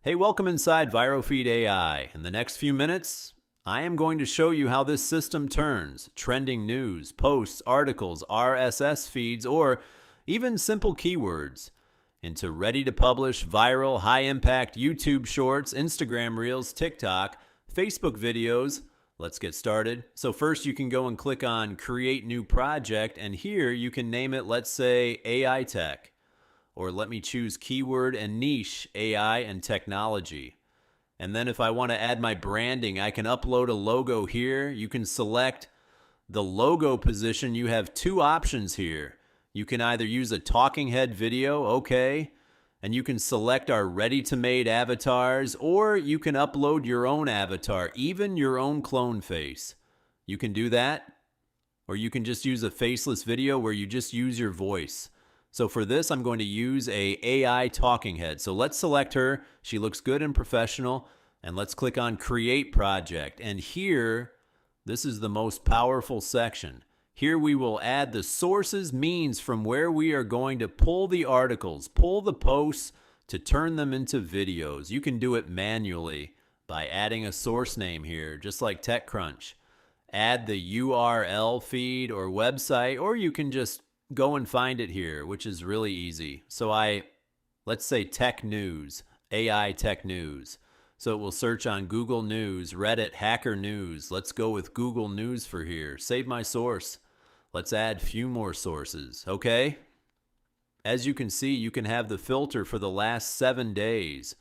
Hey, welcome inside ViroFeed AI. In the next few minutes, I am going to show you how this system turns trending news, posts, articles, RSS feeds, or even simple keywords into ready-to-publish, viral, high-impact YouTube shorts, Instagram Reels, TikTok, Facebook videos. Let's get started. So first you can go and click on Create New Project, and here you can name it, let's say, AI Tech. Or let me choose keyword and niche, AI and technology. And then if I want to add my branding, I can upload a logo here. You can select the logo position. You have two options here. You can either use a talking head video, okay, and you can select our ready-to-made avatars, or you can upload your own avatar, even your own clone face. You can do that, or you can just use a faceless video where you just use your voice. So for this, I'm going to use a AI talking head. So let's select her. She looks good and professional. And let's click on Create Project. And here, this is the most powerful section. Here we will add the sources, means from where we are going to pull the articles, pull the posts to turn them into videos. You can do it manually by adding a source name here, just like TechCrunch. Add the URL feed or website, or you can just go and find it here, which is really easy. So let's say Tech News, AI Tech News. So it will search on Google News, Reddit, Hacker News. Let's go with Google News for here. Save my source. Let's add a few more sources, okay? As you can see, you can have the filter for the last 7 days,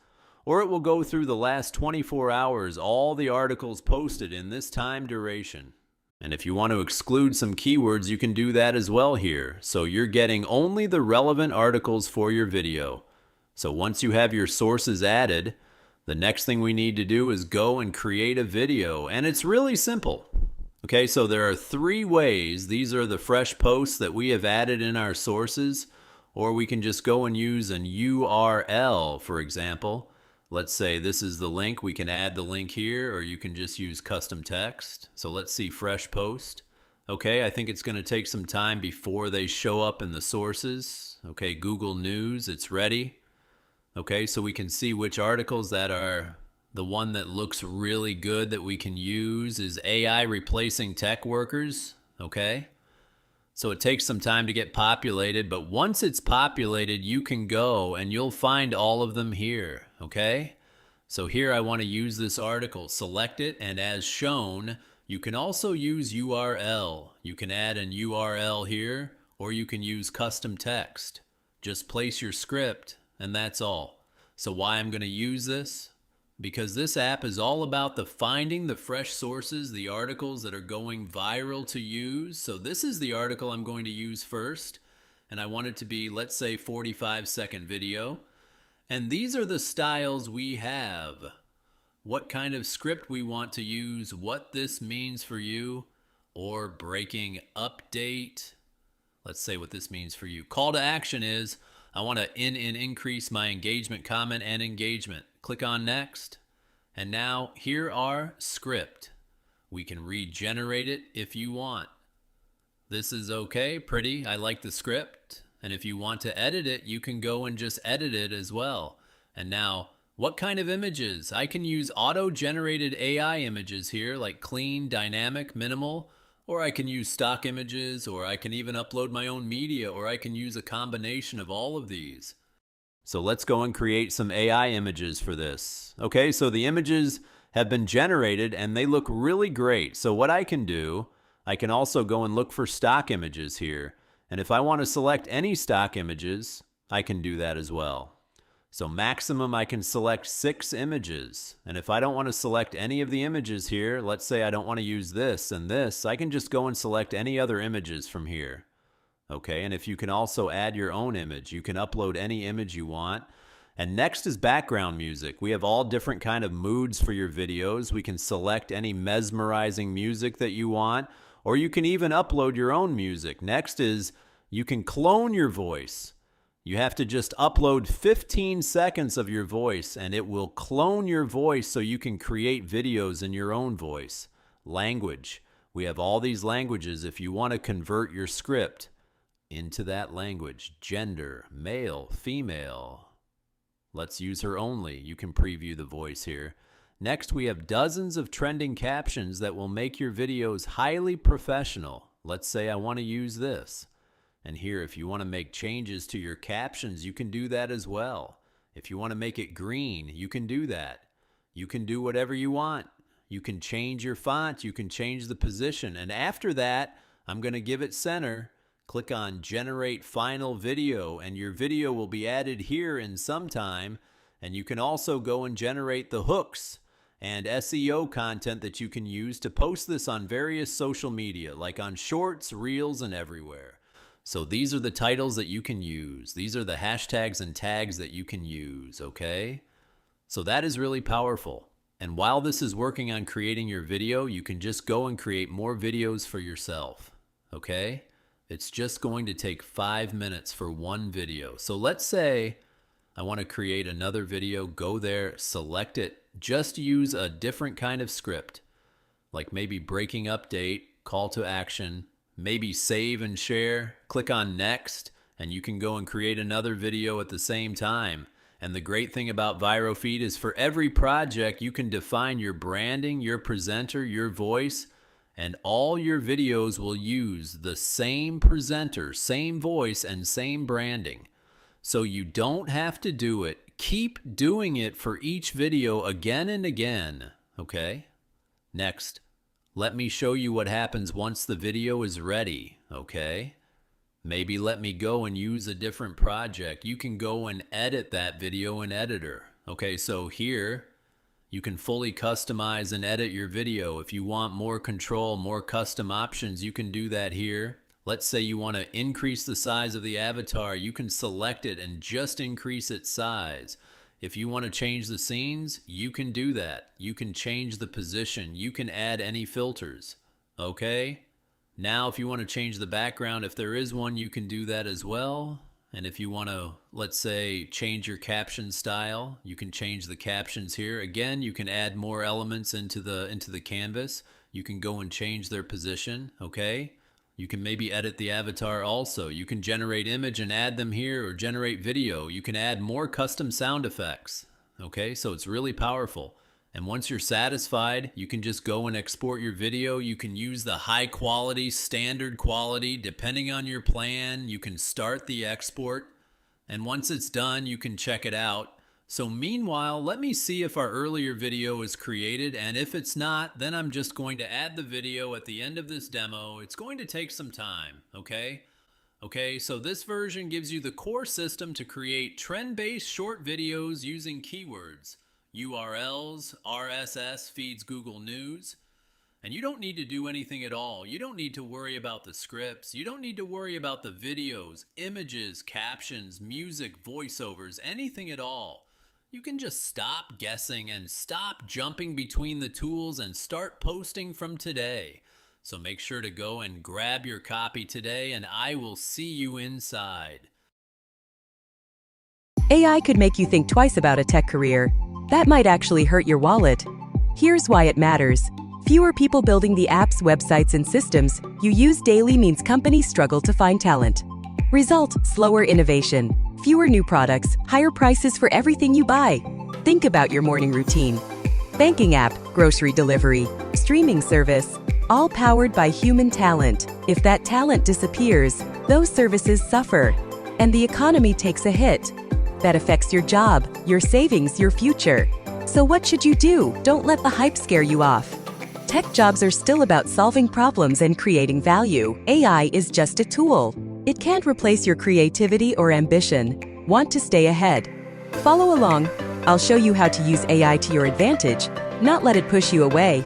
or it will go through the last 24 hours, all the articles posted in this time duration. And if you want to exclude some keywords, you can do that as well here. So you're getting only the relevant articles for your video. So once you have your sources added, the next thing we need to do is go and create a video. And it's really simple. Okay, so there are 3 ways. These are the fresh posts that we have added in our sources. Or we can just go and use an URL, for example. Let's say this is the link. We can add the link here, or you can just use custom text. So let's see fresh post. Okay, I think it's going to take some time before they show up in the sources. Okay, Google News, it's ready. Okay, so we can see which articles that are the one that looks really good that we can use is AI replacing tech workers. Okay. So it takes some time to get populated, but once it's populated, you can go and you'll find all of them here, okay? So here I want to use this article, select it, and as shown, you can also use URL. You can add an URL here, or you can use custom text. Just place your script, and that's all. So why I'm going to use this? Because this app is all about finding the fresh sources, the articles that are going viral to use. So this is the article I'm going to use first, and I want it to be, let's say, 45-second video. And these are the styles we have. What kind of script we want to use, what this means for you, or breaking update. Let's say what this means for you. Call to action is, I want to increase my engagement, comment, and engagement. Click on next. And now here are script. We can regenerate it if you want. This is okay, pretty. I like the script. And if you want to edit it, you can go and just edit it as well. And now, what kind of images? I can use auto-generated AI images here, like clean, dynamic, minimal, or I can use stock images, or I can even upload my own media, or I can use a combination of all of these. So let's go and create some AI images for this. Okay, so the images have been generated and they look really great. So what I can do, I can also go and look for stock images here. And if I want to select any stock images, I can do that as well. So maximum I can select 6 images. And if I don't want to select any of the images here, let's say I don't want to use this and this, I can just go and select any other images from here. Okay, and if you can also add your own image, you can upload any image you want. And next is background music. We have all different kind of moods for your videos. We can select any mesmerizing music that you want, or you can even upload your own music. Next is you can clone your voice. You have to just upload 15 seconds of your voice and it will clone your voice so you can create videos in your own voice. Language. We have all these languages if you want to convert your script into that language. Gender, male, female. Let's use her only. You can preview the voice here. Next, we have dozens of trending captions that will make your videos highly professional. Let's say I want to use this. And here, if you want to make changes to your captions, you can do that as well. If you want to make it green, you can do that. You can do whatever you want. You can change your font, you can change the position. And after that, I'm going to give it center. Click on Generate Final Video, and your video will be added here in some time. And you can also go and generate the hooks and SEO content that you can use to post this on various social media, like on Shorts, Reels, and everywhere. So these are the titles that you can use. These are the hashtags and tags that you can use, okay? So that is really powerful. And while this is working on creating your video, you can just go and create more videos for yourself, okay? It's just going to take 5 minutes for one video. So let's say I want to create another video. Go there, select it. Just use a different kind of script, like maybe breaking update, call to action, maybe save and share. Click on next, and you can go and create another video at the same time. And the great thing about ViroFeed is for every project, you can define your branding, your presenter, your voice, and all your videos will use the same presenter, same voice, and same branding. So you don't have to do it. Keep doing it for each video again and again, okay? Next, let me show you what happens once the video is ready, okay? Maybe let me go and use a different project. You can go and edit that video in Editor. Okay, so here you can fully customize and edit your video. If you want more control, more custom options, you can do that here. Let's say you want to increase the size of the avatar. You can select it and just increase its size. If you want to change the scenes, you can do that. You can change the position. You can add any filters. Okay? Now, if you want to change the background, if there is one, you can do that as well. And if you want to, let's say, change your caption style, you can change the captions here. Again, you can add more elements into the canvas. You can go and change their position, okay? You can maybe edit the avatar also. You can generate image and add them here, or generate video. You can add more custom sound effects, okay? So it's really powerful. And once you're satisfied, you can just go and export your video. You can use the high quality, standard quality, depending on your plan. You can start the export. And once it's done, you can check it out. So meanwhile, let me see if our earlier video is created. And if it's not, then I'm just going to add the video at the end of this demo. It's going to take some time, okay? Okay, so this version gives you the core system to create trend-based short videos using keywords. URLs, RSS feeds Google News, and you don't need to do anything at all. You don't need to worry about the scripts. You don't need to worry about the videos, images, captions, music, voiceovers, anything at all. You can just stop guessing and stop jumping between the tools and start posting from today. So make sure to go and grab your copy today, and I will see you inside. AI could make you think twice about a tech career. That might actually hurt your wallet. Here's why it matters. Fewer people building the apps, websites, and systems you use daily means companies struggle to find talent. Result: slower innovation, fewer new products, higher prices for everything you buy. Think about your morning routine. Banking app, grocery delivery, streaming service, all powered by human talent. If that talent disappears, those services suffer, and the economy takes a hit. That affects your job, your savings, your future. So what should you do? Don't let the hype scare you off. Tech jobs are still about solving problems and creating value. AI is just a tool. It can't replace your creativity or ambition. Want to stay ahead? Follow along. I'll show you how to use AI to your advantage, not let it push you away.